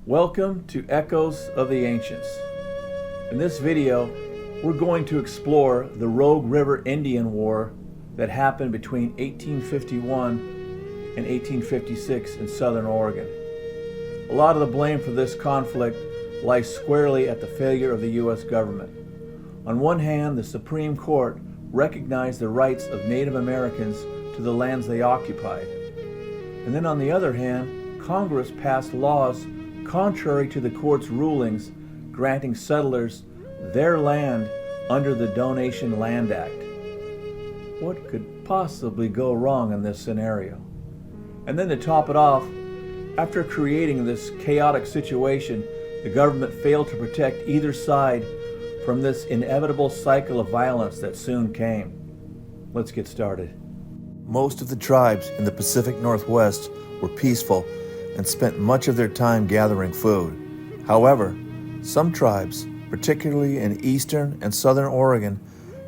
Welcome to Echoes of the Ancients. In this video, we're going to explore the Rogue River Indian War that happened between 1851 and 1856 in southern Oregon. A lot of the blame for this conflict lies squarely at the failure of the U.S. government. On one hand, the Supreme Court recognized the rights of Native Americans to the lands they occupied. And then on the other hand, Congress passed laws contrary to the court's rulings, granting settlers their land under the Donation Land Act. What could possibly go wrong in this scenario? And then to top it off, after creating this chaotic situation, the government failed to protect either side from this inevitable cycle of violence that soon came. Let's get started. Most of the tribes in the Pacific Northwest were peaceful and spent much of their time gathering food. However, some tribes, particularly in eastern and southern Oregon,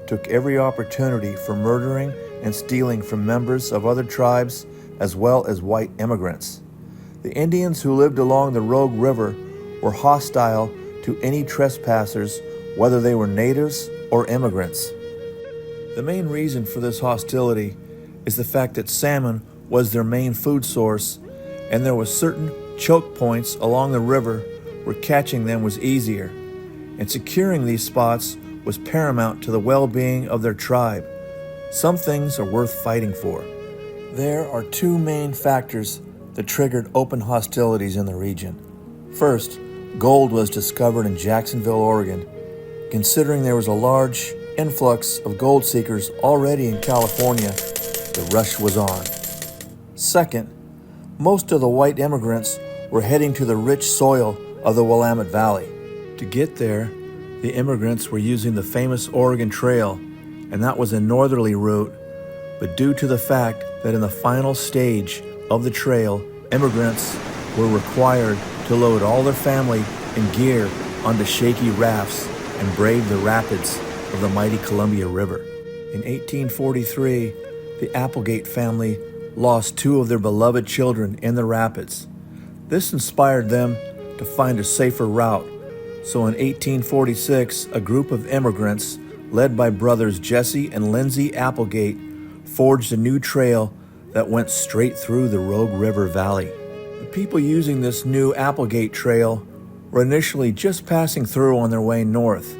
took every opportunity for murdering and stealing from members of other tribes as well as white immigrants. The Indians who lived along the Rogue River were hostile to any trespassers, whether they were natives or immigrants. The main reason for this hostility is the fact that salmon was their main food source, and there were certain choke points along the river where catching them was easier, and securing these spots was paramount to the well-being of their tribe. Some things are worth fighting for. There are two main factors that triggered open hostilities in the region. First, gold was discovered in Jacksonville, Oregon. Considering there was a large influx of gold seekers already in California, the rush was on. Second, most of the white immigrants were heading to the rich soil of the Willamette Valley. To get there, the immigrants were using the famous Oregon Trail, and that was a northerly route. But due to the fact that in the final stage of the trail, immigrants were required to load all their family and gear onto shaky rafts and brave the rapids of the mighty Columbia River. In 1843, the Applegate family lost two of their beloved children in the rapids. This inspired them to find a safer route. So in 1846, a group of immigrants, led by brothers Jesse and Lindsay Applegate, forged a new trail that went straight through the Rogue River Valley. The people using this new Applegate Trail were initially just passing through on their way north.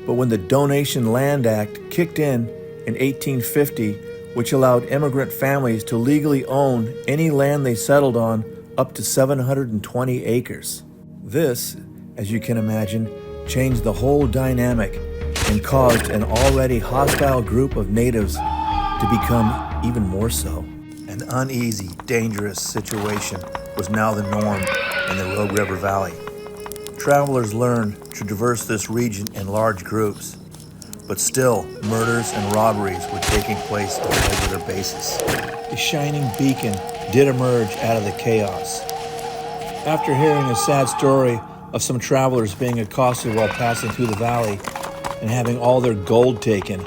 But when the Donation Land Act kicked in 1850, which allowed immigrant families to legally own any land they settled on up to 720 acres. This, as you can imagine, changed the whole dynamic and caused an already hostile group of natives to become even more so. An uneasy, dangerous situation was now the norm in the Rogue River Valley. Travelers learned to traverse this region in large groups, but still, murders and robberies were taking place on a regular basis. A shining beacon did emerge out of the chaos. After hearing a sad story of some travelers being accosted while passing through the valley and having all their gold taken,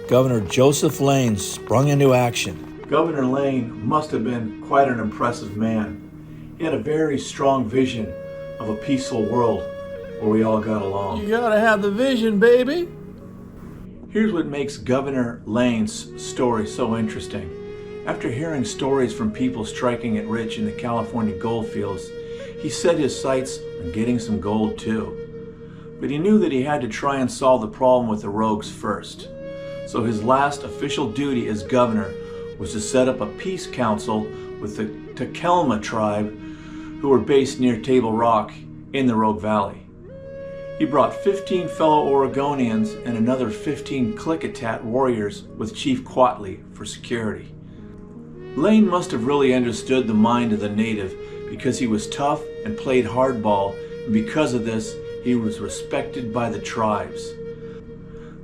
Governor Joseph Lane sprung into action. Governor Lane must have been quite an impressive man. He had a very strong vision of a peaceful world where we all got along. You gotta have the vision, baby. Here's what makes Governor Lane's story so interesting. After hearing stories from people striking it rich in the California gold fields, he set his sights on getting some gold too. But he knew that he had to try and solve the problem with the rogues first. So his last official duty as governor was to set up a peace council with the Takelma tribe, who were based near Table Rock in the Rogue Valley. He brought 15 fellow Oregonians and another 15 Klickitat warriors with Chief Quatley for security. Lane must have really understood the mind of the native because he was tough and played hardball, and because of this, he was respected by the tribes.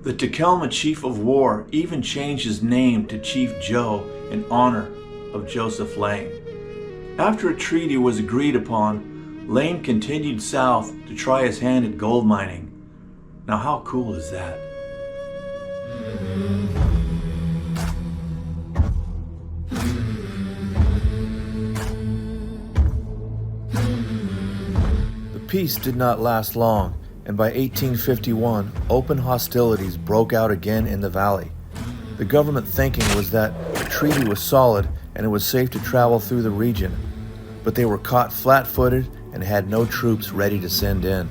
The Takelma Chief of War even changed his name to Chief Joe in honor of Joseph Lane. After a treaty was agreed upon, Lane continued south to try his hand at gold mining. Now how cool is that? Peace did not last long, and by 1851, open hostilities broke out again in the valley. The government thinking was that the treaty was solid and it was safe to travel through the region, but they were caught flat-footed and had no troops ready to send in.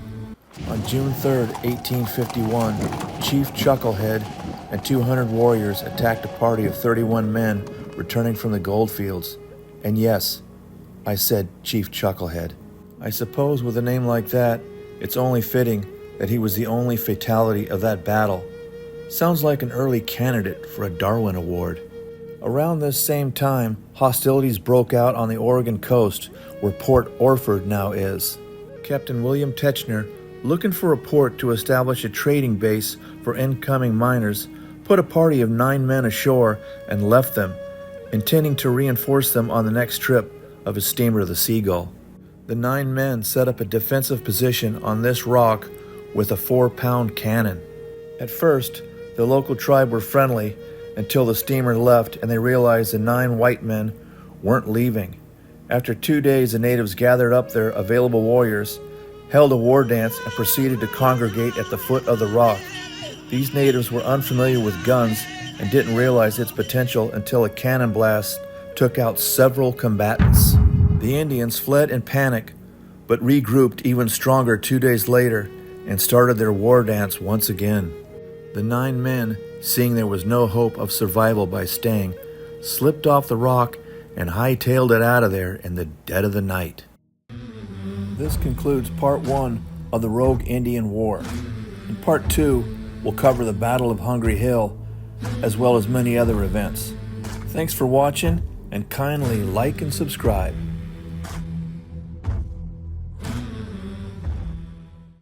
On June 3, 1851, Chief Chucklehead and 200 warriors attacked a party of 31 men returning from the goldfields. And yes, I said Chief Chucklehead. I suppose with a name like that, it's only fitting that he was the only fatality of that battle. Sounds like an early candidate for a Darwin Award. Around this same time, hostilities broke out on the Oregon coast, where Port Orford now is. Captain William Techner, looking for a port to establish a trading base for incoming miners, put a party of 9 men ashore and left them, intending to reinforce them on the next trip of his steamer, the Seagull. The 9 men set up a defensive position on this rock with a 4-pound cannon. At first, the local tribe were friendly until the steamer left and they realized the 9 white men weren't leaving. After 2 days, the natives gathered up their available warriors, held a war dance, and proceeded to congregate at the foot of the rock. These natives were unfamiliar with guns and didn't realize its potential until a cannon blast took out several combatants. The Indians fled in panic, but regrouped even stronger 2 days later and started their war dance once again. The 9 men, seeing there was no hope of survival by staying, slipped off the rock and hightailed it out of there in the dead of the night. This concludes part 1 of the Rogue Indian War. In part 2, we'll cover the Battle of Hungry Hill, as well as many other events. Thanks for watching, and kindly like and subscribe.